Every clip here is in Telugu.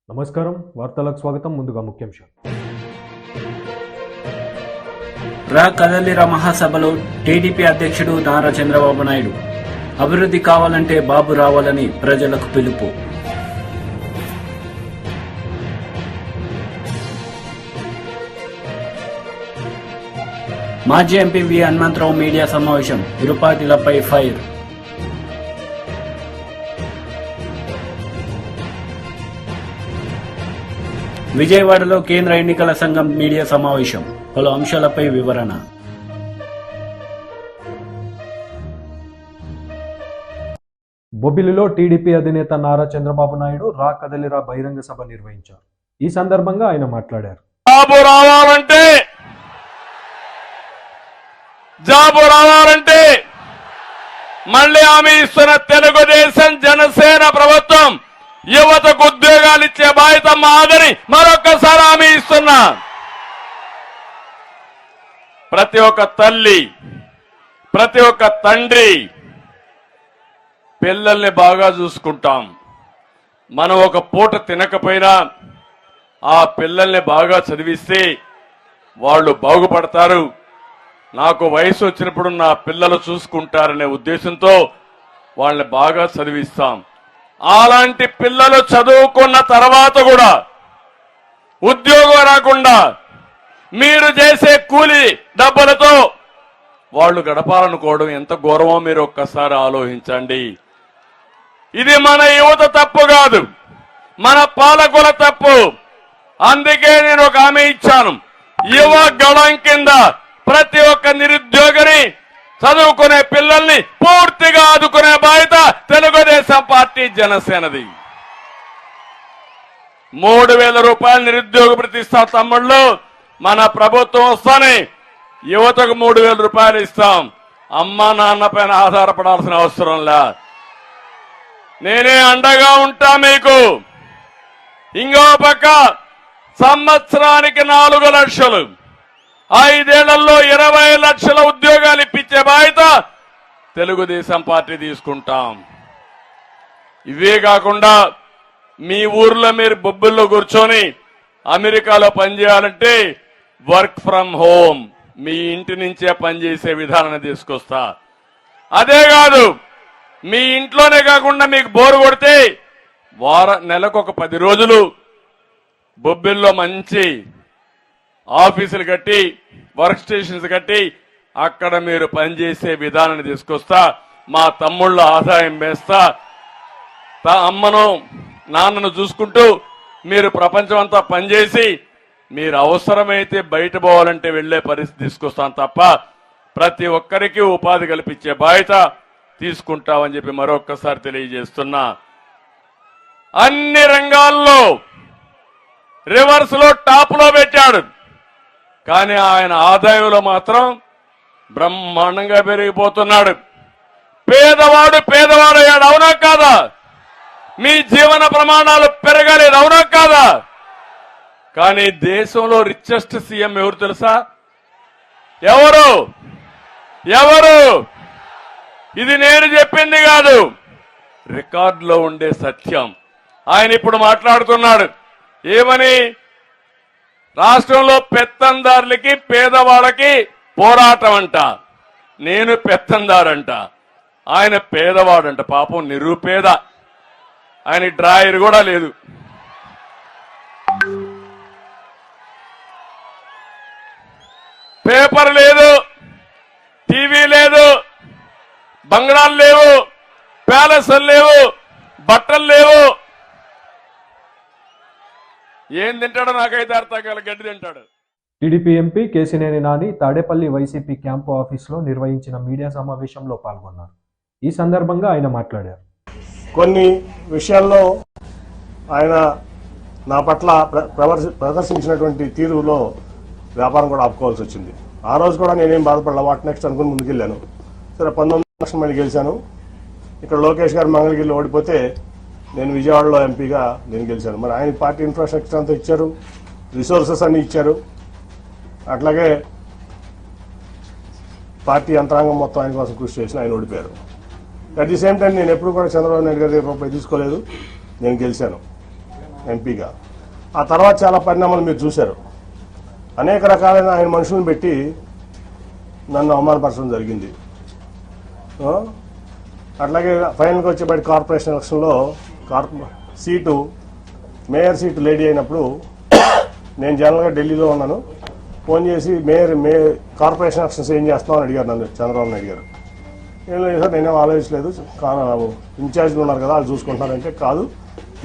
నమస్కారం వార్తలకు స్వాగతం. ముందుగా ముఖ్యాంశాలు. రా కదలిరా మహాసభలో టీడీపీ అధ్యక్షుడు నారా చంద్రబాబు నాయుడు అభివృద్ధి కావాలంటే బాబు రావాలని ప్రజలకు పిలుపు. మాజీ ఎంపీ వి హనుమంతరావు మీడియా సమావేశం, ఇరుపార్టీలపై ఫైర్. విజయవాడలో కేంద్ర ఎన్నికల సంఘం మీడియా సమావేశం, పలు అంశాలపై వివరణ. బొబ్బిలిలో టీడీపీ అధినేత నారా చంద్రబాబు నాయుడు రా కదలిరా బహిరంగ సభ నిర్వహించారు. ఈ సందర్భంగా ఆయన మాట్లాడారు. జాబు రావాలంటే మళ్ళీ హామీ ఇస్తున్న తెలుగుదేశం జనసేన ప్రభుత్వం యువతకు ఉద్యోగాలు ఇచ్చే బాధ్యత మాదని మరొక్కసారి హామీ ఇస్తున్నా. ప్రతి ఒక్క తల్లి, ప్రతి ఒక్క తండ్రి పిల్లల్ని బాగా చూసుకుంటాం. మనం ఒక పూట తినకపోయినా ఆ పిల్లల్ని బాగా చదివిస్తే వాళ్ళు బాగుపడతారు. నాకు వయసు వచ్చినప్పుడు నా పిల్లలు చూసుకుంటారనే ఉద్దేశంతో వాళ్ళని బాగా చదివిస్తాం. అలాంటి పిల్లలు చదువుకున్న తర్వాత కూడా ఉద్యోగం రాకుండా మీరు చేసే కూలి డబ్బులతో వాళ్ళు గడపాలనుకోవడం ఎంత ఘోరమో మీరు ఒక్కసారి ఆలోచించండి. ఇది మన యువత తప్పు కాదు, మన పాలకుల తప్పు. అందుకే నేను ఒక హామీ ఇచ్చాను. యువ గళం కింద ప్రతి ఒక్క నిరుద్యోగిని, చదువుకునే పిల్లల్ని పూర్తిగా ఆదుకునే బాధ్యత తెలుగుదేశం పార్టీ జనసేనది. 3,000 రూపాయలు నిరుద్యోగ ప్రతిష్ట తమ్ముళ్ళు మన ప్రభుత్వం వస్తానే యువతకు 3,000 రూపాయలు ఇస్తాం. అమ్మా నాన్న పైన ఆధారపడాల్సిన అవసరం లే. నేనే అండగా ఉంటా మీకు. ఇంకో పక్క సంవత్సరానికి 4 లక్షలు, 5 ఏళ్లలో 20 లక్షల ఉద్యోగాలు ఇప్పించే బాధ్యత తెలుగుదేశం పార్టీ తీసుకుంటాం. ఇవే కాకుండా మీ ఊర్లో మీరు బొబ్బుల్లో కూర్చొని అమెరికాలో పనిచేయాలంటే వర్క్ ఫ్రం హోమ్, మీ ఇంటి నుంచే పనిచేసే విధానాన్ని తీసుకొస్తా. అదే కాదు, మీ ఇంట్లోనే కాకుండా మీకు బోరు కొడితే నెలకు ఒక 10 రోజులు బొబ్బిల్లో మంచి ఆఫీసులు కట్టి, వర్క్ స్టేషన్స్ కట్టి అక్కడ మీరు పనిచేసే విధానాన్ని తీసుకొస్తా. మా తమ్ముళ్ళ ఆదాయం వేస్తా. అమ్మను నాన్నను చూసుకుంటూ మీరు ప్రపంచం అంతా పనిచేసి మీరు అవసరమైతే బయట పోవాలంటే వెళ్లే పరిస్థితి తీసుకొస్తాం తప్ప ప్రతి ఒక్కరికి ఉపాధి కల్పించే బాధ్యత తీసుకుంటామని చెప్పి మరొక్కసారి తెలియజేస్తున్నా. అన్ని రంగాల్లో రివర్స్ లో టాప్ లో పెట్టాడు. కానీ ఆయన ఆదాయంలో మాత్రం బ్రహ్మాండంగా పెరిగిపోతున్నాడు. పేదవాడయ్యాడు, అవునా కాదా? మీ జీవన ప్రమాణాలు పెరగలేదు, అవునా కాదా? కానీ దేశంలో రిచెస్ట్ సీఎం ఎవరు తెలుసా? ఎవరు? ఇది నేను చెప్పింది కాదు, రికార్డులో ఉండే సత్యం. ఆయన ఇప్పుడు మాట్లాడుతున్నాడు. ఏమని? రాష్ట్రంలో పెత్తందారులకి పేదవాళ్ళకి పోరాటం అంట. నేను పెత్తందారంట, ఆయన పేదవాడంట. పాపం నిరుపేద, ఆయన డ్రాయర్ కూడా లేదు. పేపర్ లేదు, టీవీ లేదు, బంగ్లాలు లేవు, ప్యాలెస్లు లేవు, బట్టలు లేవు. ఏం తింటాడో నాకైతే అర్థం కాల, గడ్డి తింటాడు. TDP MP Kesineni Nani Tadepalli YCP camp ఆఫీసులో నిర్వహించిన మీడియా సమావేశంలో పాల్గొన్నారు. ఈ సందర్భంగా ఆయన మాట్లాడారు. కొన్ని విషయాల్లో ఆయన నా పట్ల ప్రదర్శించినటువంటి తీరులో వ్యాపారం కూడా ఆపుకోవాల్సి వచ్చింది. ఆ రోజు కూడా నేనేం బాధపడలా, వాట్ నెక్స్ట్ అనుకుని ముందుకెళ్ళాను. సరే 19 లక్షలు మళ్ళీ గెలిచాను. ఇక్కడ లోకేష్ గారు మంగళగిరిలో ఓడిపోతే నేను విజయవాడలో ఎంపీగా నేను గెలిచాను. మరి ఆయన పార్టీ ఇన్ఫ్రాస్ట్రక్చర్ అంతా ఇచ్చారు, రిసోర్సెస్ అన్ని ఇచ్చారు. అట్లాగే పార్టీ యంత్రాంగం మొత్తం ఆయన కోసం కృషి చేసిన ఆయన ఓడిపోయారు. అట్ ది సేమ్ టైం నేను ఎప్పుడు కూడా చంద్రబాబు నాయుడు గారి రూపాయి తీసుకోలేదు, నేను గెలిచాను. ఎంపీగా. ఆ తర్వాత చాలా పరిణామాలు మీరు చూశారు. అనేక రకాలైన ఆయన మనుషులను పెట్టి నన్ను అవమానపరచడం జరిగింది. అట్లాగే ఫైనల్గా వచ్చేబట్టి కార్పొరేషన్ ఎలక్షన్లో సీటు మేయర్ సీటు లేడీ అయినప్పుడు నేను జనరల్గా ఢిల్లీలో ఉన్నాను. ఫోన్ చేసి మేయర్ కార్పొరేషన్ ఎలక్షన్స్ ఏం చేస్తామని అడిగారు నన్ను. చంద్రబాబు నాయుడు గారు ఏం లేదు సార్, నేనేం ఆలోచించలేదు, ఇన్ఛార్జ్లు ఉన్నారు కదా వాళ్ళు చూసుకుంటున్నారంటే, కాదు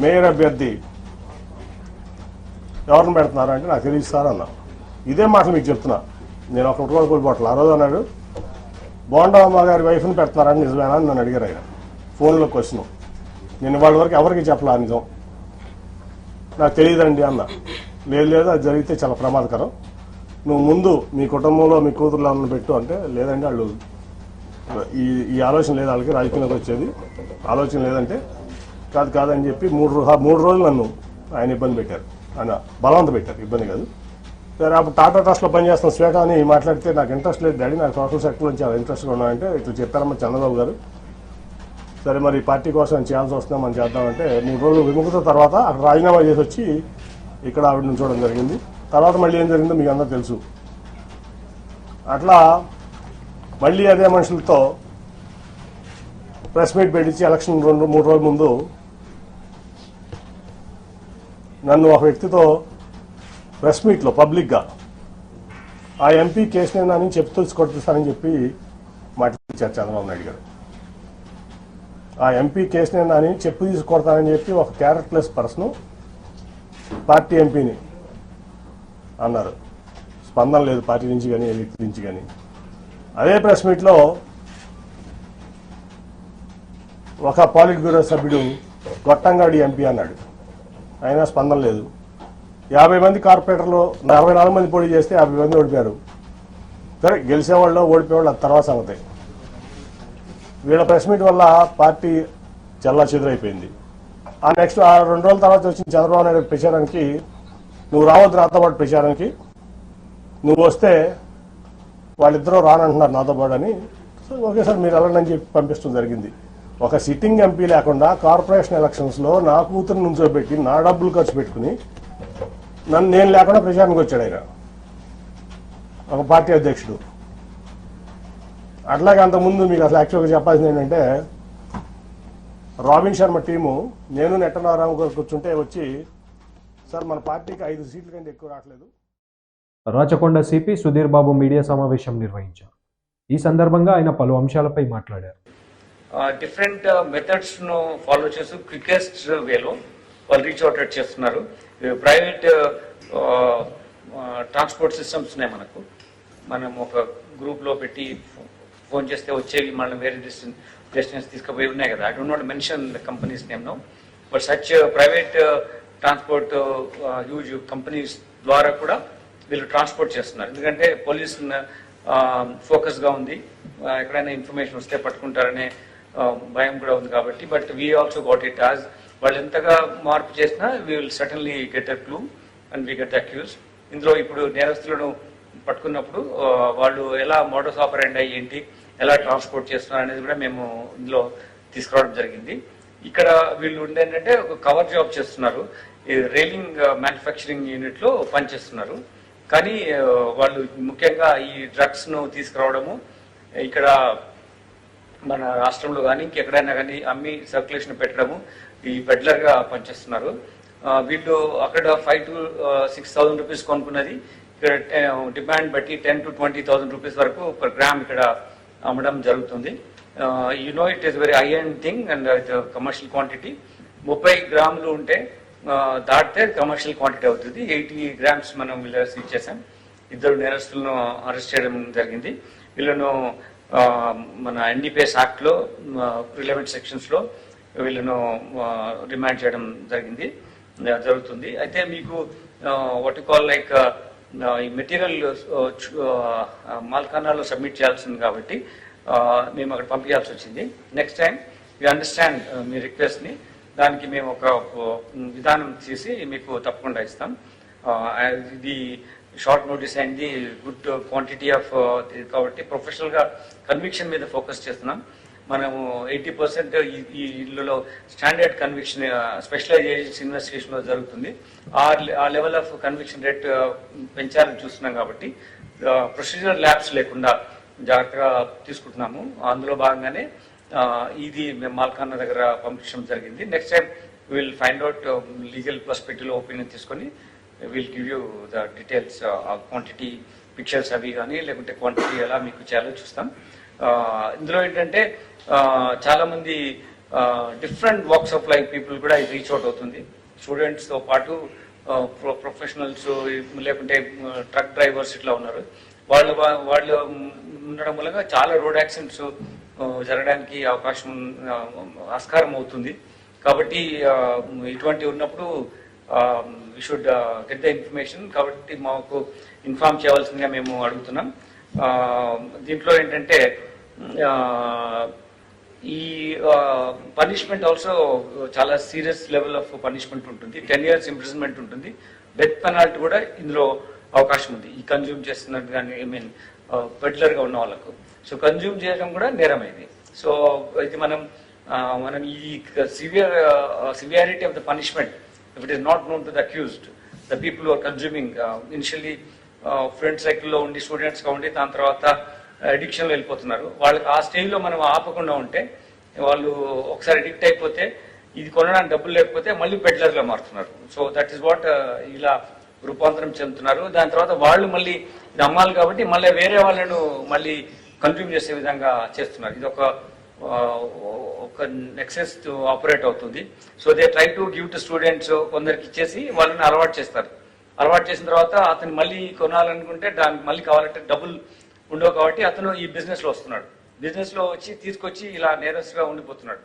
మేయర్ అభ్యర్థి ఎవరిని పెడుతున్నారు అంటే నాకు తెలియదు సార్ అన్నా. ఇదే మాటలు మీకు చెప్తున్నా, నేను ఒకటి కూడా కోల్పోవట్లేదు. ఆ రోజు అన్నాడు బోండమ్మ గారి వైఫ్ని పెడుతున్నారని నిజమేనా అని నన్ను అడిగారు ఆయన ఫోన్లో క్వశ్చన్. నేను వాళ్ళ వరకు ఎవరికి చెప్పలా నిజం, నాకు తెలియదండి అన్న. లేదు అది జరిగితే చాలా ప్రమాదకరం, నువ్వు ముందు మీ కుటుంబంలో మీ కూతుర్లు ఎవరిని పెట్టు అంటే, లేదండి వాళ్ళు ఈ ఆలోచన లేదు, వాళ్ళకి రాజకీయంలోకి వచ్చేది ఆలోచన లేదంటే, కాదని చెప్పి మూడు రోజులు నన్ను ఆయన ఇబ్బంది పెట్టారు, ఆయన బలవంత పెట్టారు, ఇబ్బంది కాదు. సరే అప్పుడు టాటా ట్రస్ట్లో పనిచేస్తున్న శ్వేత అని మాట్లాడితే నాకు ఇంట్రెస్ట్ లేదు డాడీ, నాకు సోషల్ సెక్టర్ నుంచి చాలా ఇంట్రెస్ట్గా ఉన్నాయంటే ఇట్లా చెప్పారమ్మా చంద్రబాబు గారు. సరే మరి పార్టీ కోసం చేయాల్సి వస్తుందా మనం చేద్దామంటే 3 రోజులు విముఖత తర్వాత అక్కడ రాజీనామా చేసి వచ్చి ఇక్కడ ఆవిడ నుంచోవడం జరిగింది. తర్వాత మళ్ళీ ఏం జరిగిందో మీకు అందరూ తెలుసు. అట్లా మళ్ళీ అదే మనుషులతో ప్రెస్ మీట్ పెట్టించి ఎలక్షన్ 2-3 రోజుల ముందు నన్ను ఒక వ్యక్తితో ప్రెస్ మీట్లో పబ్లిక్గా ఆ ఎంపీ కేసునేనని కొడుతానని చెప్పి మాట్లాడించారు చంద్రబాబు నాయుడు గారు. ఆ ఎంపీ కేసునేనని కొడతానని చెప్పి ఒక క్యారెక్టర్లెస్ పర్సన్ పార్టీ ఎంపీని అన్నారు. స్పందన లేదు పార్టీ నుంచి కానీ ఏ వ్యక్తి నుంచి కానీ. అదే ప్రెస్ మీట్లో ఒక పాలిట్ బ్యూరో సభ్యుడు గొట్టంగాడి ఎంపీ అన్నాడు, అయినా స్పందన లేదు. 50 మంది కార్పొరేటర్లు 44 మంది పోటీ చేస్తే 50 మంది ఓడిపోయారు. సరే గెలిచేవాళ్ళు ఓడిపోయేవాళ్ళు అది తర్వాత సంగతి. వీళ్ళ ప్రెస్ మీట్ వల్ల పార్టీ చల్లా చెదురైపోయింది. ఆ నెక్స్ట్ 2 రోజుల తర్వాత వచ్చిన చంద్రబాబు నాయుడు ప్రచారానికి, నువ్వు రావద్దు నాతో పాటు ప్రచారానికి, నువ్వు వస్తే వాళ్ళిద్దరూ రానంటున్నారు నాతో పాటు అని. సో ఓకే సార్ మీరు వెళ్ళండి అని చెప్పి పంపించడం జరిగింది. ఒక సిట్టింగ్ ఎంపీ లేకుండా కార్పొరేషన్ ఎలక్షన్స్లో నా కూతురు నుంచోబెట్టి నా డబ్బులు ఖర్చు పెట్టుకుని నేను లేకుండా ప్రచారానికి వచ్చాడు ఆయన, ఒక పార్టీ అధ్యక్షుడు. అట్లాగే అంతకుముందు మీకు అసలు యాక్చువల్గా చెప్పాల్సింది ఏంటంటే, రాబిన్ శర్మ టీము నేను నెట్టనారాయణ గారు కూర్చుంటే వచ్చి, సార్ మన పార్టీకి 5 సీట్ల కంటే ఎక్కువ రావట్లేదు. రాచకొండ సిపి సుధీర్ బాబు మీడియా సమావేశం నిర్వహించారు. ఈ సందర్భంగా ఆయన పలు అంశాలపై మాట్లాడారు. డిఫరెంట్ మెథడ్స్ ను ఫాలో చేస్తూ క్వికెస్ట్ వేలో వాళ్ళు రీచ్ అవుట్ చేస్తున్నారు. ప్రైవేట్ ట్రాన్స్పోర్ట్ సిస్టమ్స్ ఉన్నాయి మనకు. మనం ఒక గ్రూప్ లో పెట్టి ఫోన్ చేస్తే వచ్చేవి మనం వేరే డెస్టినేషన్ తీసుకుపోయి ఉన్నాయి కదా. I don't not mention the companies name no, but such private transport huge companies ద్వారా కూడా వీళ్ళు ట్రాన్స్పోర్ట్ చేస్తున్నారు. ఎందుకంటే పోలీస్ ఫోకస్ గా ఉంది, ఎక్కడైనా ఇన్ఫర్మేషన్ వస్తే పట్టుకుంటారనే భయం కూడా ఉంది కాబట్టి. But we also got it as వాళ్ళు ఎంతగా మార్పు చేసినా we will certainly get a clue and we get accuse. ఇందులో ఇప్పుడు నేరస్తులను పట్టుకున్నప్పుడు వాళ్ళు ఎలా మోడస్ ఆపరెండి ఏంటి, ఎలా ట్రాన్స్పోర్ట్ చేస్తున్నారు అనేది కూడా మేము ఇందులో తీసుకురావడం జరిగింది. ఇక్కడ వీళ్ళు ఉండేంటంటే ఒక కవర్ జాబ్ చేస్తున్నారు, ఈ రైలింగ్ మ్యానుఫ్యాక్చరింగ్ యూనిట్ లో పనిచేస్తున్నారు. కానీ వాళ్ళు ముఖ్యంగా ఈ డ్రగ్స్ ను తీసుకురావడము, ఇక్కడ మన రాష్ట్రంలో కానీ ఇంకెక్కడైనా కానీ అమ్మి సర్క్యులేషన్ పెట్టడము, ఈ పెడ్లర్ గా పనిచేస్తున్నారు. వీళ్ళు అక్కడ 5,000 to 6,000 రూపీస్ కొనుక్కున్నది ఇక్కడ డిమాండ్ బట్టి 10,000 to 20,000 రూపీస్ వరకు పర్ గ్రామ్ ఇక్కడ అమ్మడం జరుగుతుంది. It is very high and thing and commercial quantity. 30 గ్రాములు ఉంటే దాటితే కమర్షియల్ క్వాంటిటీ అవుతుంది. 80 గ్రామ్స్ మనం వీళ్ళు సీజ్ చేశాం. 2 నేరస్తులను అరెస్ట్ చేయడం జరిగింది. వీళ్ళను మన ఎన్డీపీఎస్ యాక్ట్ లో రిలవెంట్ సెక్షన్స్ లో వీళ్ళను రిమాండ్ చేయడం జరుగుతుంది. అయితే మీకు వాట్ యు కాల్ లైక్ ఈ మెటీరియల్ మాల్కానాలో సబ్మిట్ చేయాల్సింది కాబట్టి మేము అక్కడ పంపించాల్సి వచ్చింది. నెక్స్ట్ టైం వి అండర్స్టాండ్ మీ రిక్వెస్ట్ ని, దానికి మేము ఒక విధానం చేసి మీకు తప్పకుండా ఇస్తాం. ఇది షార్ట్ నోటీస్ అయింది, గుడ్ క్వాంటిటీ ఆఫ్ కాబట్టి ప్రొఫెషనల్ గా కన్విక్షన్ మీద ఫోకస్ చేస్తున్నాం. మనము 80% ఈ ఇళ్లలో స్టాండర్డ్ కన్విక్షన్ స్పెషలైజేషన్ ఇన్వెస్టిగేషన్ లో జరుగుతుంది. ఆ లెవెల్ ఆఫ్ కన్విక్షన్ రేట్ పెంచాలని చూస్తున్నాం కాబట్టి ప్రొసీజర్ ల్యాబ్స్ లేకుండా జాగ్రత్తగా తీసుకుంటున్నాము. అందులో భాగంగానే ఇది మేము మాల్కాన్న దగ్గర పంపించడం జరిగింది. Next time will find out legal perspective లో ఒపీనియన్ తీసుకొని will give you the details quantity pictures అవి కానీ లేకుంటే క్వాంటిటీ ఎలా మీకు చేయాలో చూస్తాం. ఇందులో ఏంటంటే చాలా మంది different walks of life people కూడా ఇది రీచ్ అవుట్ అవుతుంది. స్టూడెంట్స్ తో పాటు ప్రొఫెషనల్స్ లేకుంటే ట్రక్ డ్రైవర్స్ ఇట్లా ఉన్నారు. వాళ్ళు ఉండడం వల్ల చాలా రోడ్ యాక్సిడెంట్స్ జరగడానికి ఆస్కారం అవుతుంది. కాబట్టి ఇటువంటి ఉన్నప్పుడు we should get the information. కాబట్టి మాకు ఇన్ఫార్మ్ చేయవలసిందిగా మేము అడుగుతున్నాం. దీంట్లో ఏంటంటే ఈ పనిష్మెంట్ ఆల్సో చాలా సీరియస్ లెవెల్ ఆఫ్ పనిష్మెంట్ ఉంటుంది. 10 years ఇంప్రిజన్మెంట్ ఉంటుంది. డెత్ పెనాల్టీ కూడా ఇందులో అవకాశం ఉంది. ఈ కన్జ్యూమ్ చేస్తున్నట్టు కానీ పెడ్లర్ గా ఉన్న వాళ్ళకు. సో కన్జ్యూమ్ చేయడం కూడా నేరమైంది. సో ఇది మనం ఈ severity of the punishment if it is not known to the accused, the people are consuming initially friend సర్కిల్లో ఉండి స్టూడెంట్స్గా ఉండి దాని తర్వాత అడిక్షన్లో వెళ్ళిపోతున్నారు. వాళ్ళకి ఆ స్టేజ్లో మనం ఆపకుండా ఉంటే వాళ్ళు ఒకసారి అడిక్ట్ అయిపోతే ఇది కొనడానికి డబ్బులు లేకపోతే మళ్ళీ పెడ్లర్గా మారుతున్నారు. సో దట్ ఈస్ వాట్ ఇలా రూపాంతరం చెందుతున్నారు. దాని తర్వాత వాళ్ళు మళ్ళీ ఇది అమ్మాలి కాబట్టి మళ్ళీ వేరే వాళ్ళను మళ్ళీ కన్జ్యూమ్ చేసే విధంగా చేస్తున్నారు. ఇది ఒక నెక్సెస్ ఆపరేట్ అవుతుంది. So they try to give to students, కొందరికి ఇచ్చేసి వాళ్ళని అలవాటు చేస్తారు. అలవాటు చేసిన తర్వాత అతను మళ్ళీ కొనాలనుకుంటే దానికి మళ్ళీ కావాలంటే డబ్బులు ఉండవు కాబట్టి అతను ఈ బిజినెస్ లో వస్తున్నాడు. బిజినెస్ లో వచ్చి తీసుకొచ్చి ఇలా నేరస్తుగా ఉండిపోతున్నాడు.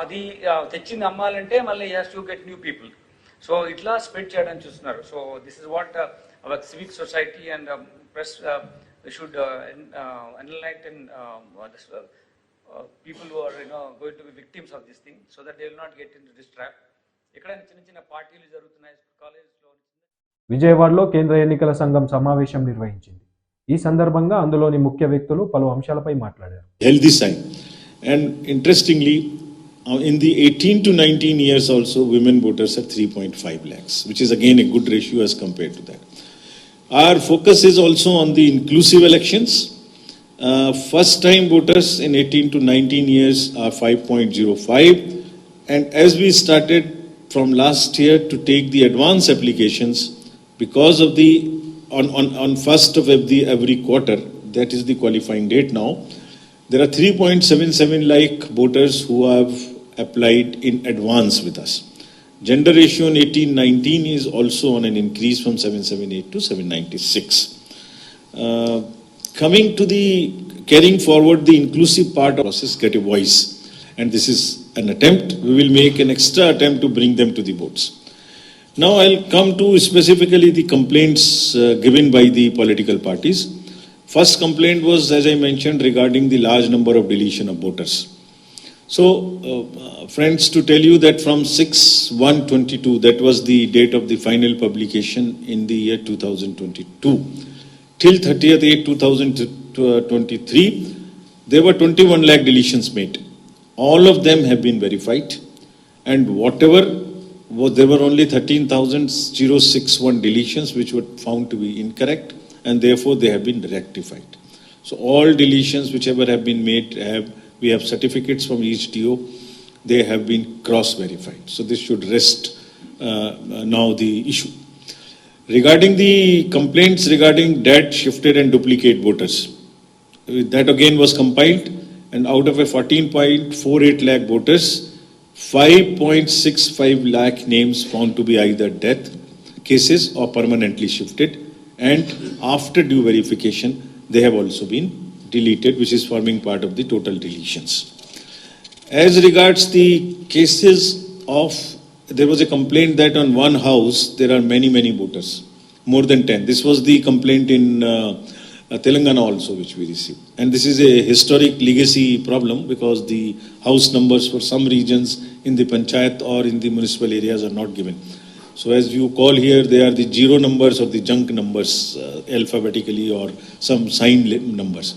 అది తెచ్చింది అమ్మాలంటే మళ్ళీ has to get new people. So ఇట్లా స్ప్రెడ్ చేయడానికి చూస్తున్నారు. So this is what our civic society and press should enlighten people who are going to be victims of this thing so that they will not get into this trap. ఎక్కడైనా చిన్న చిన్న పార్టీలు జరుగుతున్నాయి కాలేజ్లో. విజయవాడలో కేంద్ర ఎన్నికల సంఘం సమావేశం నిర్వహించింది. ఈ సందర్భంగా అందులోని ముఖ్య వ్యక్తులు పలు అంశాలపై మాట్లాడారు. Healthy sign. And interestingly, in the 18 to 19 years also, women voters are 3.5 lakhs, which is again a good ratio as compared to that. Our focus is also on the inclusive elections. First time voters in 18 to 19 years are 5.05. And as we started from last year to take the advance applications, because of the on first of every quarter, that is the qualifying date now, there are 3.77 lakh voters who have applied in advance with us. Gender ratio in 18-19 is also on an increase from 778 to 796. Coming to the carrying forward the inclusive part of process, get a voice. And this is an attempt. We will make an extra attempt to bring them to the votes. Now I'll come to specifically the complaints given by the political parties. First complaint was, as I mentioned, regarding the large number of deletion of voters. So, friends, to tell you that from 6/1/22, that was the date of the final publication in the year 2022, till 30th 8/2023, there were 21 lakh deletions made. All of them have been verified, and whatever there were only 13,061 deletions which were found to be incorrect, and therefore they have been rectified. So all deletions whichever have been made, we have certificates from each DO, they have been cross-verified. So this should rest now the issue. Regarding the complaints regarding dead, shifted and duplicate voters, that again was compiled, and out of a 14.48 lakh voters, 5.65 lakh names found to be either death cases or permanently shifted, and after due verification, they have also been deleted, which is forming part of the total deletions. As regards the cases of, there was a complaint that on one house there are many voters, more than 10. This was the complaint in Telangana also, which we received. And this is a historic legacy problem because the house numbers for some regions in the panchayat or in the municipal areas are not given. So as you call here, they are the zero numbers or the junk numbers alphabetically or some signed numbers.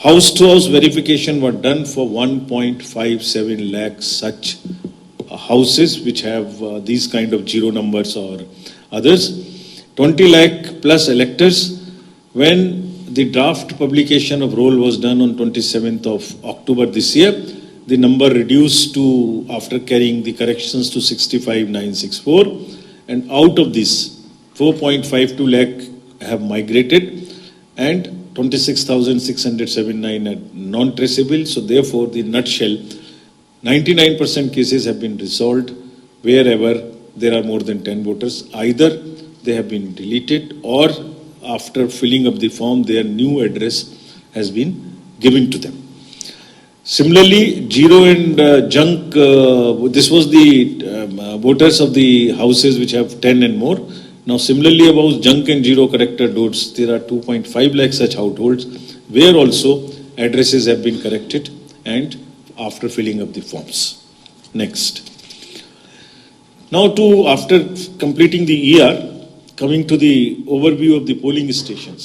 House-to-house verification were done for 1.57 lakh such houses which have these kind of zero numbers or others. 20 lakh plus electors. When the draft publication of roll was done on 27th of October this year, the number reduced to, after carrying the corrections, to 65,964. And out of this, 4.52 lakh have migrated and 26,679 are non-traceable. So therefore, the nutshell, 99% cases have been resolved wherever there are more than 10 voters. Either they have been deleted or after filling up the form, their new address has been given to them. Similarly, zero and junk, this was the voters of the houses which have 10 and more. Now, similarly, about junk and zero corrected votes, there are 2.5 lakh such households where also addresses have been corrected and after filling up the forms. Next. Now, after completing the year, coming to the overview of the polling stations,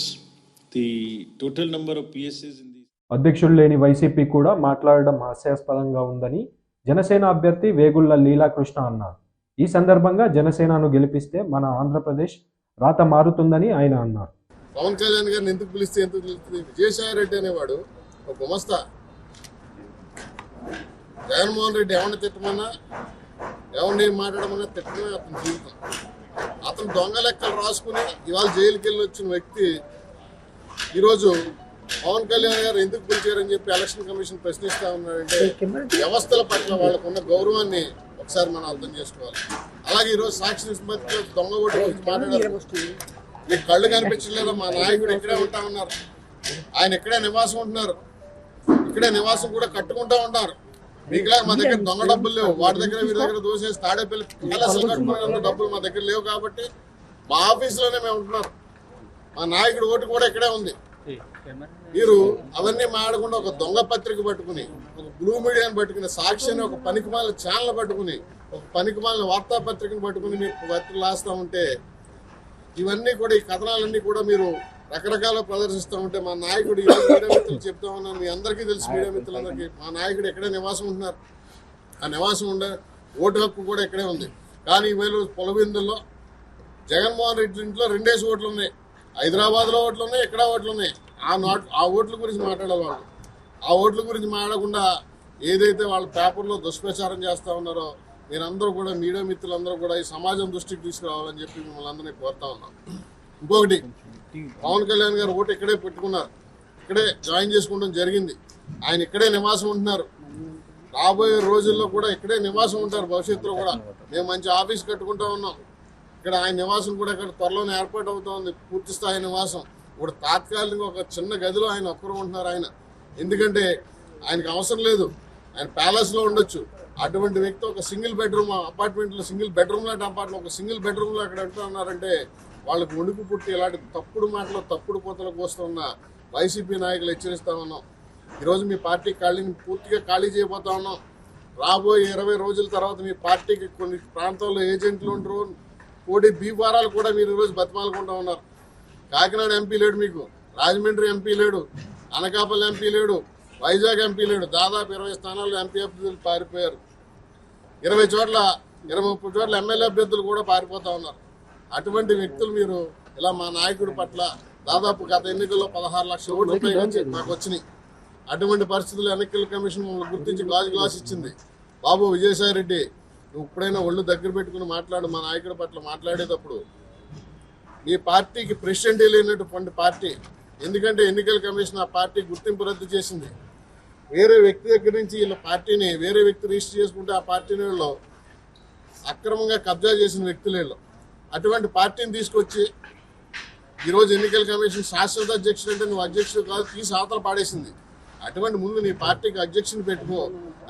the total number of PSAs in the అధ్యక్షుడు లేని వైసీపీ కూడా మాట్లాడడం హాస్యాస్పదంగా ఉందని జనసేన అభ్యర్థి వేగుళ్ల లీలాకృష్ణ అన్నారు. ఈ సందర్భంగా జనసేనను గెలిపిస్తే మన ఆంధ్రప్రదేశ్ రాత మారుతుందని ఆయన అన్నారు. పవన్ కళ్యాణ్ గారిని ఎందుకు పిలిస్తే ఎందుకు పిలుస్తుంది? విజయసాయి రెడ్డి అనేవాడు ఒక గుమస్తా. జగన్మోహన్ రెడ్డి ఎవరిని తిట్టమన్నా, ఎవరిని మాట్లాడమన్నా తిట్టడమే అతని జీవితం. అతను దొంగ లెక్కలు రాసుకుని ఇవాళ జైలుకి వెళ్ళి వచ్చిన వ్యక్తి ఈరోజు పవన్ కళ్యాణ్ గారు ఎందుకు పిలిచారని చెప్పి ఎలక్షన్ కమిషన్ ప్రశ్నిస్తా ఉన్నారంటే వ్యవస్థల పట్ల వాళ్ళకున్న గౌరవాన్ని ఒకసారి మనం అర్థం చేసుకోవాలి. అలాగే ఈరోజు సాక్షి నిష్పత్తిలో దొంగ ఓటు గురించి మాట్లాడారు. మీకు కళ్ళు కనిపించలేదా? మా నాయకుడు ఇక్కడే ఉంటా ఉన్నారు, ఆయన ఇక్కడే నివాసం ఉంటున్నారు, ఇక్కడే నివాసం కూడా కట్టుకుంటా ఉంటారు. మీకులా మా దగ్గర దొంగ డబ్బులు లేవు, వాటి దగ్గర వీరి దగ్గర దోసేసి తాడేపల్లి ప్యాలెస్లు కట్టుకునే డబ్బులు మా దగ్గర లేవు కాబట్టి మా ఆఫీసులోనే మేము ఉంటున్నాం. మా నాయకుడు ఓటు కూడా ఇక్కడే ఉంది. మీరు అవన్నీ మాడకుండా ఒక దొంగ పత్రిక పట్టుకుని, ఒక బ్లూ మీడియాని పట్టుకుని, సాక్షి అని ఒక పనికిమాలిన ఛానల్ పట్టుకుని, ఒక పనికిమాలిన వార్తాపత్రికను పట్టుకుని మీరు పత్రికలు రాస్తూ ఉంటే, ఇవన్నీ కూడా ఈ కథనాలన్నీ కూడా మీరు రకరకాల ప్రదర్శిస్తూ ఉంటే, మా నాయకుడు ఈరోజు మీడియా మిత్రులు చెప్తా ఉన్నాను, మీ అందరికీ తెలుసు, మీడియా మిత్రులందరికీ, మా నాయకుడు ఎక్కడే నివాసం ఉంటున్నారు. ఆ నివాసం ఉండే ఓటు హక్కు కూడా ఇక్కడే ఉంది. కానీ ఈవేళ పొలబిందుల్లో జగన్మోహన్ రెడ్డి ఇంట్లో 2 ఓట్లు ఉన్నాయి, హైదరాబాద్లో ఓట్లు ఉన్నాయి, ఇక్కడ ఓట్లు ఉన్నాయి. ఆ ఓట్ల గురించి మాట్లాడాలి వాళ్ళు. ఆ ఓట్ల గురించి మాట్లాడకుండా ఏదైతే వాళ్ళ పేపర్లో దుష్ప్రచారం చేస్తూ ఉన్నారో మీరందరూ కూడా, మీడియా మిత్రులందరూ కూడా ఈ సమాజం దృష్టికి తీసుకురావాలని చెప్పి మిమ్మల్ని అందరినీ కోరుతా ఉన్నాం. ఇంకొకటి, పవన్ కళ్యాణ్ గారు ఓటు ఇక్కడే పెట్టుకున్నారు, ఇక్కడే జాయిన్ చేసుకోవడం జరిగింది. ఆయన ఇక్కడే నివాసం ఉంటున్నారు. రాబోయే రోజుల్లో కూడా ఇక్కడే నివాసం ఉంటారు. భవిష్యత్తులో కూడా మేము మంచి ఆఫీస్ కట్టుకుంటా ఉన్నాం. ఇక్కడ ఆయన నివాసం కూడా ఇక్కడ త్వరలోనే ఏర్పాటు అవుతా ఉంది, పూర్తి స్థాయి నివాసం. ఇప్పుడు తాత్కాలికంగా ఒక చిన్న గదిలో ఆయన ఒక్కరు ఉంటున్నారు ఆయన. ఎందుకంటే ఆయనకు అవసరం లేదు, ఆయన ప్యాలెస్లో ఉండొచ్చు. అటువంటి వ్యక్తి ఒక సింగిల్ బెడ్రూమ్ అపార్ట్మెంట్లో, సింగిల్ బెడ్రూమ్ లాంటి అపార్ట్మెంట్, ఒక సింగిల్ బెడ్రూమ్లో అక్కడ ఉంటూ ఉన్నారంటే వాళ్ళకి వణుకు పుట్టి ఇలాంటి తప్పుడు మాటలు, తప్పుడు కోతలకు వస్తున్న వైసీపీ నాయకులు హెచ్చరిస్తా ఉన్నాం. ఈరోజు మీ పార్టీ ఖాళీని పూర్తిగా ఖాళీ చేయబోతా ఉన్నాం. రాబోయే 20 రోజుల తర్వాత మీ పార్టీకి కొన్ని ప్రాంతాల్లో ఏజెంట్లు ఉంటారు, కోడి బీఫారాలు కూడా మీరు ఈరోజు బతిమాలుకుంటా ఉన్నారు. కాకినాడ ఎంపీ లేడు, మీకు రాజమండ్రి ఎంపీ లేడు, అనకాపల్లి ఎంపీ లేడు, వైజాగ్ ఎంపీ లేడు. దాదాపు 20 స్థానాల్లో ఎంపీ అభ్యర్థులు పారిపోయారు. 20 చోట్ల 20-30 చోట్ల ఎమ్మెల్యే అభ్యర్థులు కూడా పారిపోతా ఉన్నారు. అటువంటి వ్యక్తులు మీరు ఇలా మా నాయకుడి పట్ల దాదాపు గత ఎన్నికల్లో 16 లక్షల ఓట్లు మాకు వచ్చినాయి. అటువంటి పరిస్థితులు ఎన్నికల కమిషన్ మమ్మల్ని గుర్తించి గ్లాస్ ఇచ్చింది. బాబు విజయసాయి రెడ్డి, నువ్వు ఇప్పుడైనా ఒళ్ళు దగ్గర పెట్టుకుని మాట్లాడు. మా నాయకుడి పట్ల మాట్లాడేటప్పుడు మీ పార్టీకి ప్రెసిడెంటే లేనటువంటి పార్టీ. ఎందుకంటే ఎన్నికల కమిషన్ ఆ పార్టీ గుర్తింపు రద్దు చేసింది. వేరే వ్యక్తి దగ్గర నుంచి వీళ్ళ పార్టీని వేరే వ్యక్తి రిజిస్టర్ చేసుకుంటే ఆ పార్టీని వీళ్ళు అక్రమంగా కబ్జా చేసిన వ్యక్తులు వీళ్ళు. అటువంటి పార్టీని తీసుకొచ్చి ఈరోజు ఎన్నికల కమిషన్ శాశ్వత అధ్యక్షుడు అంటే నువ్వు అధ్యక్షుడు కాదు, తీసి అవతల పాడేసింది. అటువంటి ముందు నీ పార్టీకి అధ్యక్షుని పెట్టుకో.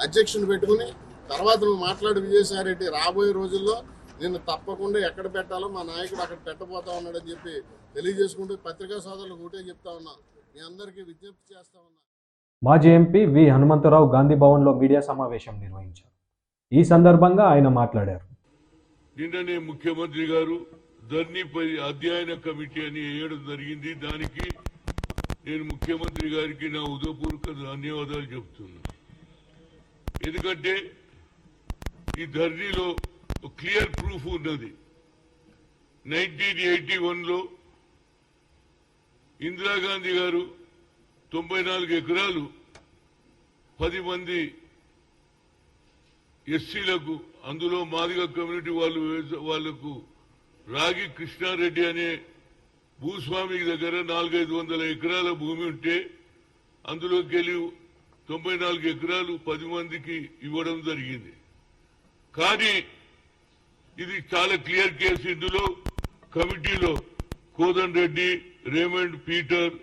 అధ్యక్షుని పెట్టుకుని తర్వాత నువ్వు మాట్లాడు. విజయసాయి రెడ్డి, రాబోయే రోజుల్లో నిన్ను తప్పకుండా ఎక్కడ పెట్టాలో మా నాయకుడు అక్కడ పెట్టబోతా ఉన్నాడని చెప్పి తెలియజేసుకుంటూ పత్రికా సోదరులకు ఒకటే చెప్తా ఉన్నా, మీ అందరికీ విజ్ఞప్తి చేస్తా ఉన్నా. మాజీ ఎంపీ వి హనుమంతరావు గాంధీ భవన్లో మీడియా సమావేశం నిర్వహించారు. ఈ సందర్భంగా ఆయన మాట్లాడారు. నిన్ననే ముఖ్యమంత్రి గారు ధరణిపై అధ్యయన కమిటీ అని వేయడం జరిగింది. దానికి నేను ముఖ్యమంత్రి గారికి నా ఉదయపూర్వక ధన్యవాదాలు చెప్తున్నా. ఎందుకంటే ఈ ధరణిలో క్లియర్ ప్రూఫ్ ఉన్నది. 1981లో ఇందిరాగాంధీ గారు 94 ఎకరాలు 10 మంది ఎస్సీలకు, అందులో మాదిగ కమ్యూనిటీ వాళ్లకు రాగి కృష్ణారెడ్డి అనే భూస్వామి దగ్గర 400-500 ఎకరాల భూమి ఉంటే అందులోకి వెళ్ళి 94 ఎకరాలు 10 మందికి ఇవ్వడం జరిగింది. కానీ ఇది చాలా క్లియర్ కేసు. ఇందులో కమిటీలో కోదన్ రెడ్డి, రేమండ్, పీటర్,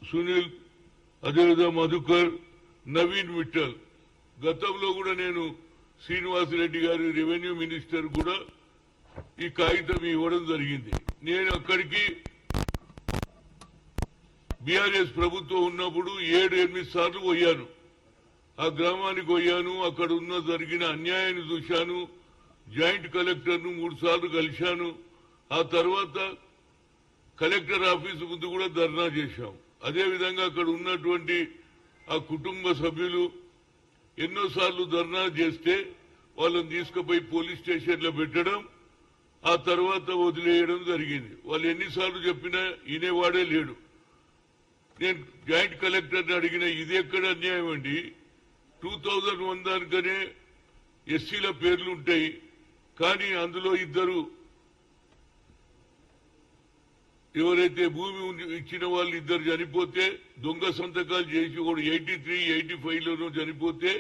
సునీల్, అదేవిధంగా మధుకర్, నవీన్ మిట్టల్. గతంలో కూడా నేను శ్రీనివాసరెడ్డి గారి రెవెన్యూ మినిస్టర్ కూడా ఈ కాగితం ఇవ్వడం జరిగింది. నేను అక్కడికి బీఆర్ఎస్ ప్రభుత్వం ఉన్నప్పుడు 7-8 సార్లు పోయాను. ఆ గ్రామానికి పోయాను. అక్కడ జరిగిన అన్యాయాన్ని చూశాను. జాయింట్ కలెక్టర్ను 3 సార్లు కలిశాను. ఆ తర్వాత కలెక్టర్ ఆఫీసు ముందు కూడా ధర్నా చేశాం. అదేవిధంగా అక్కడ ఉన్నటువంటి ఆ కుటుంబ సభ్యులు ఎన్నోసార్లు ధర్నా చేస్తే వాళ్ళని తీసుకుపోయి పోలీస్ స్టేషన్లో పెట్టడం, ఆ తర్వాత వదిలేయడం జరిగింది. వాళ్ళు ఎన్నిసార్లు చెప్పినా వినేవాడే లేడు. నేను జాయింట్ కలెక్టర్ని అడిగిన, ఇది ఎక్కడ అన్యాయం అండి? 2001 దానికనే ఎస్సీల పేర్లు ఉంటాయి, కానీ అందులో ఇద్దరు ఎవరైతే భూమి ఇచ్చిన వాళ్ళు ఇద్దరు చనిపోతే దొంగ సంతకాలు చేసి కూడా 83-85లోనూ చనిపోతే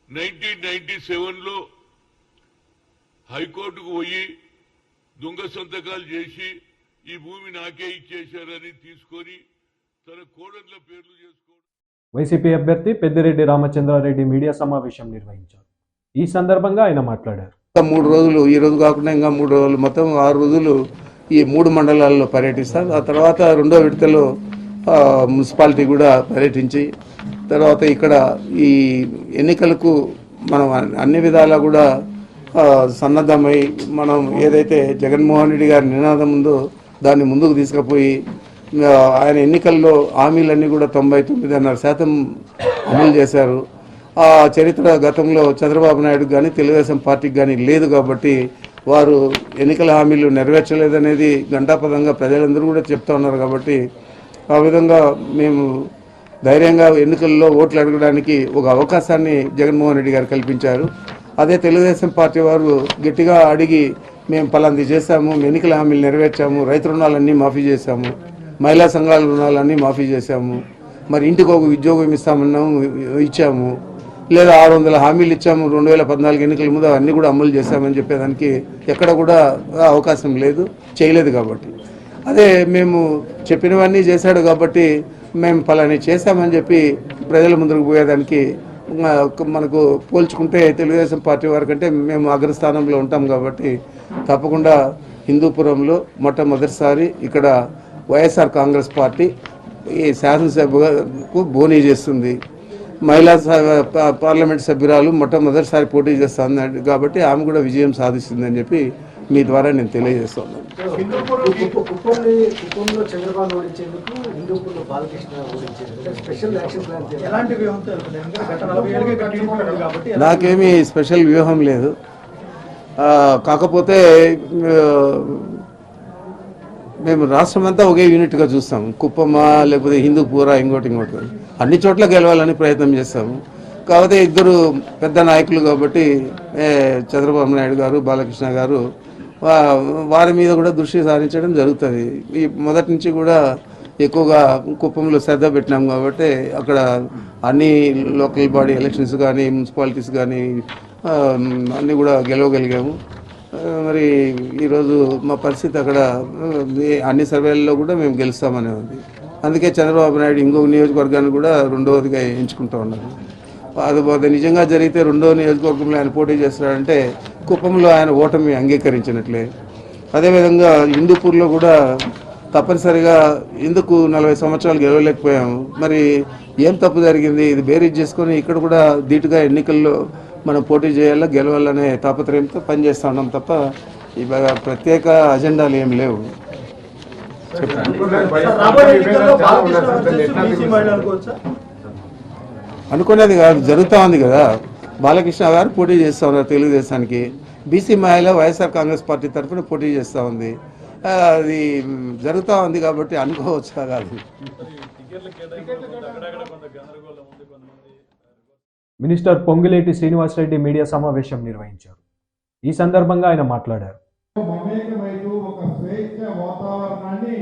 1997లో హైకోర్టుకు పోయి దొంగ సంతకాలు చేసి ఈ భూమి నాకే ఇచ్చేశారని తీసుకొని తన కోడళ్ల పేర్లు చేసుకోవడం. వైసీపీ అభ్యర్థి పెద్దిరెడ్డి రామచంద్రారెడ్డి మీడియా సమావేశం నిర్వహించారు. ఈ సందర్భంగా ఆయన మాట్లాడారు. 3 రోజులు, ఈ రోజు కాకుండా ఇంకా 3 రోజులు, మొత్తం 6 రోజులు ఈ 3 మండలాల్లో పర్యటిస్తారు. ఆ తర్వాత 2వ విడతలో మున్సిపాలిటీ కూడా పర్యటించి, తర్వాత ఇక్కడ ఈ ఎన్నికలకు మనం అన్ని విధాలా కూడా సన్నద్ధమై, మనం ఏదైతే జగన్మోహన్ రెడ్డి గారి నినాదం ఉందో దాన్ని ముందుకు తీసుకుపోయి, ఆయన ఎన్నికల్లో హామీలన్నీ కూడా 99.5% అమలు చేశారు. ఆ చరిత్ర గతంలో చంద్రబాబు నాయుడు కానీ తెలుగుదేశం పార్టీకి కానీ లేదు. కాబట్టి వారు ఎన్నికల హామీలు నెరవేర్చలేదనేది గంటాపదంగా ప్రజలందరూ కూడా చెప్తా ఉన్నారు. కాబట్టి ఆ విధంగా మేము ధైర్యంగా ఎన్నికల్లో ఓట్లు అడగడానికి ఒక అవకాశాన్ని జగన్మోహన్ రెడ్డి గారు కల్పించారు. అదే తెలుగుదేశం పార్టీ వారు గట్టిగా అడిగి, మేము పలాంది చేశాము, ఎన్నికల హామీలు నెరవేర్చాము, రైతు రుణాలన్నీ మాఫీ చేశాము, మహిళా సంఘాల రుణాలన్నీ మాఫీ చేశాము, మరి ఇంటికి ఒక ఉద్యోగం ఇస్తామన్నాము, ఇచ్చాము, లేదా 600 హామీలు ఇచ్చాము 2014 ఎన్నికల ముందు, అన్నీ కూడా అమలు చేశామని చెప్పేదానికి ఎక్కడ కూడా అవకాశం లేదు, చేయలేదు. కాబట్టి అదే మేము చెప్పినవన్నీ చేశాడు కాబట్టి మేము పలాని చేశామని చెప్పి ప్రజల ముందుకు పోయేదానికి మనకు పోల్చుకుంటే తెలుగుదేశం పార్టీ వారి కంటే మేము అగ్రస్థానంలో ఉంటాం. కాబట్టి తప్పకుండా హిందూపురంలో మొట్టమొదటిసారి ఇక్కడ వైఎస్ఆర్ కాంగ్రెస్ పార్టీ ఈ శాసనసభకు బోనీ చేస్తుంది. మహిళా పార్లమెంట్ సభ్యురాలు మొట్టమొదటిసారి పోటీ చేస్తుంది కాబట్టి ఆమె కూడా విజయం సాధిస్తుందని చెప్పి మీ ద్వారా నేను తెలియజేస్తున్నాను. నాకేమీ స్పెషల్ వ్యూహం లేదు. కాకపోతే మేము రాష్ట్రం అంతా ఒకే యూనిట్గా చూస్తాం. కుప్పమా లేకపోతే హిందూపూరా ఇంకోటి అన్ని చోట్ల గెలవాలని ప్రయత్నం చేస్తాము. కాకపోతే ఇద్దరు పెద్ద నాయకులు కాబట్టి చంద్రబాబు నాయుడు గారు, బాలకృష్ణ గారు, వారి మీద కూడా దృష్టి సారించడం జరుగుతుంది. ఈ మొదటి నుంచి కూడా ఎక్కువగా కుప్పంలో శ్రద్ధ పెట్టినాం కాబట్టి అక్కడ అన్ని లోకల్ బాడీ ఎలక్షన్స్ కానీ మున్సిపాలిటీస్ కానీ అన్నీ కూడా గెలవగలిగాము. మరి ఈరోజు మా పరిస్థితి అక్కడ అన్ని సర్వేలలో కూడా మేము గెలుస్తామనే ఉంది. అందుకే చంద్రబాబు నాయుడు ఇంకొక నియోజకవర్గాన్ని కూడా 2వదిగా ఎంచుకుంటూ ఉన్నారు. అది నిజంగా జరిగితే 2వ నియోజకవర్గంలో ఆయన పోటీ చేస్తాడంటే కుప్పంలో ఆయన ఓటమి అంగీకరించినట్లే. అదేవిధంగా హిందూపూర్లో కూడా తప్పనిసరిగా ఎందుకు 40 సంవత్సరాలు గెలవలేకపోయాము, మరి ఏం తప్పు జరిగింది, ఇది బేరీజ్ చేసుకొని ఇక్కడ కూడా ధీటుగా ఎన్నికల్లో మనం పోటీ చేయాలా, గెలవాలనే తాపత్రయంతో పనిచేస్తూ ఉన్నాం తప్ప ప్రత్యేక అజెండాలు ఏం లేవు. అనుకునేది కాదు, జరుగుతూ ఉంది కదా. బాలకృష్ణ గారు పోటీ చేస్తూ ఉన్నారు తెలుగుదేశానికి. బీసీ మహిళ వైఎస్ఆర్ కాంగ్రెస్ పార్టీ తరఫున పోటీ చేస్తూ ఉంది. అది జరుగుతూ ఉంది కాబట్టి అనుకోవచ్చు కాదు. మినిస్టర్ పొంగులేటి శ్రీనివాసరెడ్డి మీడియా సమావేశం నిర్వహించారు. ఈ సందర్భంగా ఆయన మాట్లాడారు. మమేకమైతూ ఒక స్వేచ్ఛ వాతావరణాన్ని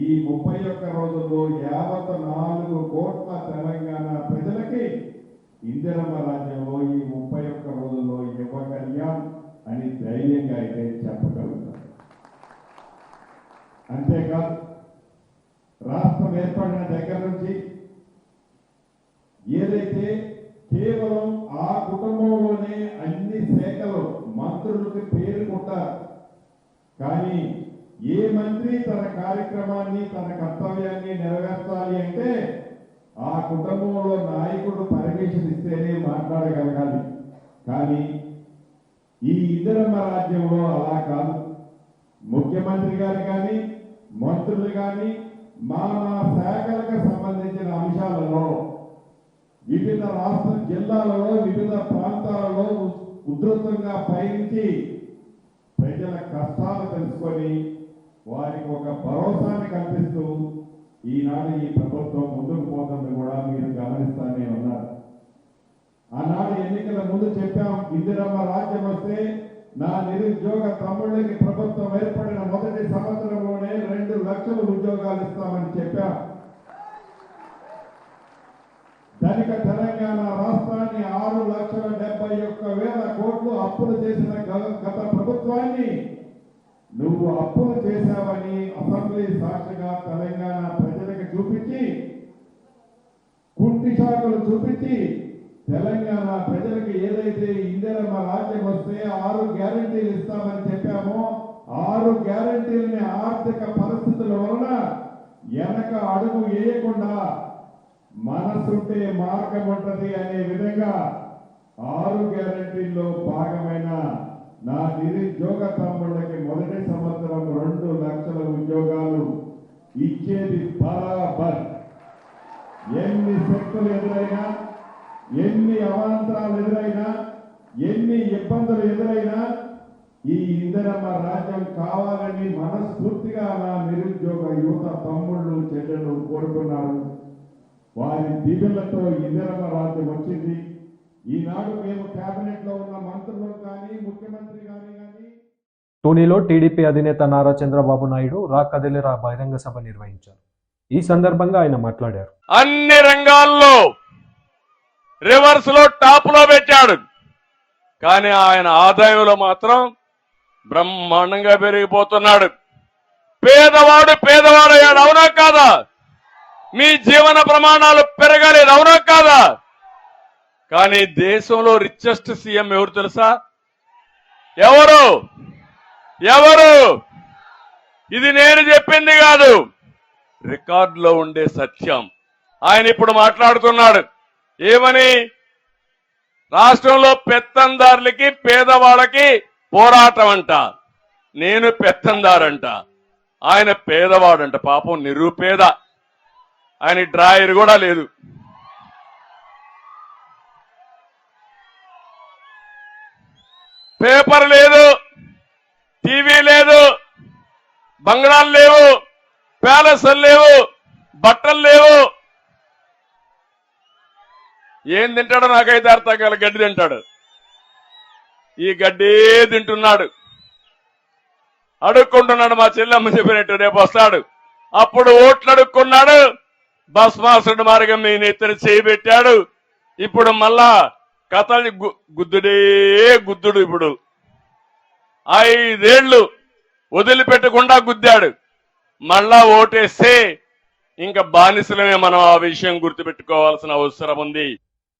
ఈ 31 రోజుల్లో 54 కోట్ల తెలంగాణ ప్రజలకి ఇందిరమ్మ రాజ్యంలో ఈ 31 రోజుల్లో ఇవ్వగలిగాం అని ధైర్యంగా అయితే చెప్పగలుగుతాం. అంతేకాదు, రాష్ట్రం ఏర్పడిన దగ్గర నుంచి ఏదైతే కేవలం ఆ కుటుంబంలోనే అన్ని శాఖలు మంత్రులకు పేరుకుంటారు, కానీ ఏ మంత్రి తన కార్యక్రమాన్ని తన కర్తవ్యాన్ని నెరవేర్చాలి అంటే ఆ కుటుంబంలో నాయకుడు పర్మిషన్ ఇస్తేనే మాట్లాడగలగాలి. కానీ ఈ ఇందిరమ్మ రాజ్యంలో అలా కాదు. ముఖ్యమంత్రి గారు కానీ మంత్రులు కానీ మా శాఖలకు సంబంధించిన అంశాలలో వివిధ రాష్ట్ర జిల్లాలలో వివిధ ప్రాంతాలలో ఉధృతంగా పయనించి ప్రజల కష్టాలు తెలుసుకొని వారికి ఒక భరోసాని కల్పిస్తూ ఈనాడు ఈ ప్రభుత్వం ముందుకు పోతుంది కూడా మీరు గమనిస్తానే ఉన్నారు. ఆనాడు ఎన్నికల ముందు చెప్పాం, ఇందిరమ్మ రాజ్యం వస్తే నా నిరుద్యోగ తమ్ముళ్ళకి ప్రభుత్వం ఏర్పడిన మొదటి సంవత్సరంలోనే 2 లక్షల ఉద్యోగాలు ఇస్తామని చెప్పాం. ధనిక తెలంగాణ రాష్ట్రాన్ని 6,71,000 కోట్లు అప్పులు చేసిన గత ప్రభుత్వాన్ని నువ్వు అప్పులు చేశావని అసెంబ్లీ సాక్షిగా తెలంగాణ ప్రజలకు చూపించి, కుంటి శాఖలు చూపించి తెలంగాణ ప్రజలకు ఏదైతే ఇందిరమ్మ రాజ్యం వస్తే 6 గ్యారెంటీలు ఇస్తామని చెప్పామో 6 గ్యారెంటీలని ఆర్థిక పరిస్థితుల వలన వెనక అడుగు వేయకుండా మనసుంటే మార్గం ఉంటది అనే విధంగా 6 గ్యారెంటీల్లో భాగమైన నా నిరుద్యోగ తమ్ముళ్ళకి మొదటి సంవత్సరం 2 లక్షల ఉద్యోగాలు ఇచ్చేది బరాబర్. ఎన్ని శక్తులు ఎదురైనా, ఎన్ని అవాంతరాలు ఎదురైనా, ఎన్ని ఇబ్బందులు ఎదురైనా ఈ ఇందిరమ్మ రాజ్యం కావాలని మనస్ఫూర్తిగా నా నిరుద్యోగ యువత తమ్ముళ్ళు చెల్లెళ్ళు కోరుకున్నారు. వారి దీవెనలతో ఇందిరమ్మ రాజ్యం వచ్చింది. ఈనాడు మేము కేబినెట్ లో ఉన్న మంత్రులు కానీ ముఖ్యమంత్రి కానీ టోనీలో టీడీపీ అధినేత నారా చంద్రబాబు నాయుడు రా కదిలిరా బహిరంగ సభ నిర్వహించారు. ఈ సందర్భంగా ఆయన మాట్లాడారు. అన్ని రంగాల్లో రివర్స్ లో టాప్ లో పెట్టాడు, కానీ ఆయన ఆదాయంలో మాత్రం బ్రహ్మాండంగా పెరిగిపోతున్నాడు. పేదవాడు పేదవాడయ్యాడు, అవునా కాదా? మీ జీవన ప్రమాణాలు పెరగలేదు, అవునా కాదా? కానీ దేశంలో రిచెస్ట్ సీఎం ఎవరు తెలుసా? ఎవరు? ఇది నేను చెప్పింది కాదు, రికార్డులో ఉండే సత్యం. ఆయన ఇప్పుడు మాట్లాడుతున్నాడు ఏమని? రాష్ట్రంలో పెత్తందారులకి పేదవాళ్ళకి పోరాటం అంట. నేను పెత్తందారంట, ఆయన పేదవాడంట. పాపం నిరుపేద, ఆయన డ్రాయర్ కూడా లేదు. పేపర్ లేదు, టీవీ లేదు, బంగ్లాలు లేవు, ప్యాలెస్లు లేవు, బట్టలు లేవు. ఏం తింటాడో నాకైతే అర్థం కాల. గడ్డి తింటాడు. ఈ గడ్డే తింటున్నాడు, అడుక్కుంటున్నాడు. మా చెల్లెమ్మ చెప్పినట్టు రేపు వస్తాడు, అప్పుడు ఓట్లు అడుక్కున్నాడు. భస్మాసుడు మార్గం మీ నెత్తిన చేయబెట్టాడు. ఇప్పుడు మళ్ళా కథల్ని గుద్దుడే గుద్దుడు. ఇప్పుడు 5 ఏళ్లు వదిలిపెట్టకుండా గుద్దాడు. మళ్ళా ఓటేస్తే ఇంకా బానిసలమే. మనం ఆ విషయం గుర్తుపెట్టుకోవాల్సిన అవసరం ఉంది.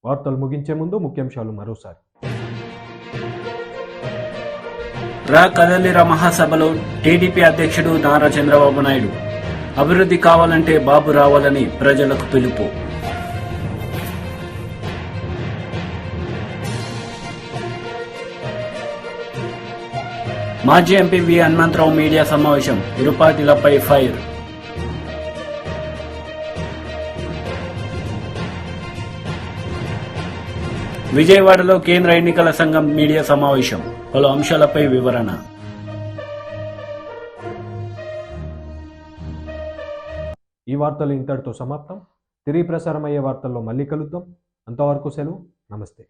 వార్తలు ముగించే ముందు ముఖ్యాంశాలు మరోసారి. రా కదలిరా మహాసభలో టీడీపీ అధ్యక్షుడు నారా చంద్రబాబు నాయుడు అభివృద్ధి కావాలంటే బాబు రావాలని ప్రజలకు పిలుపు. మాజీ ఎంపీ వి హనుమంతరావు మీడియా సమావేశం, ఇరు పార్టీలపై ఫైర్. విజయవాడలో కేంద్ర ఎన్నికల సంఘం మీడియా సమావేశం, పలు అంశాలపై వివరణ. ఈ వార్తలు ఇంతటితో సమాప్తం. తిరిగి ప్రసారమయ్యే వార్తల్లో మళ్ళీ కలుద్దాం. అంతవరకు సెలవు. నమస్తే.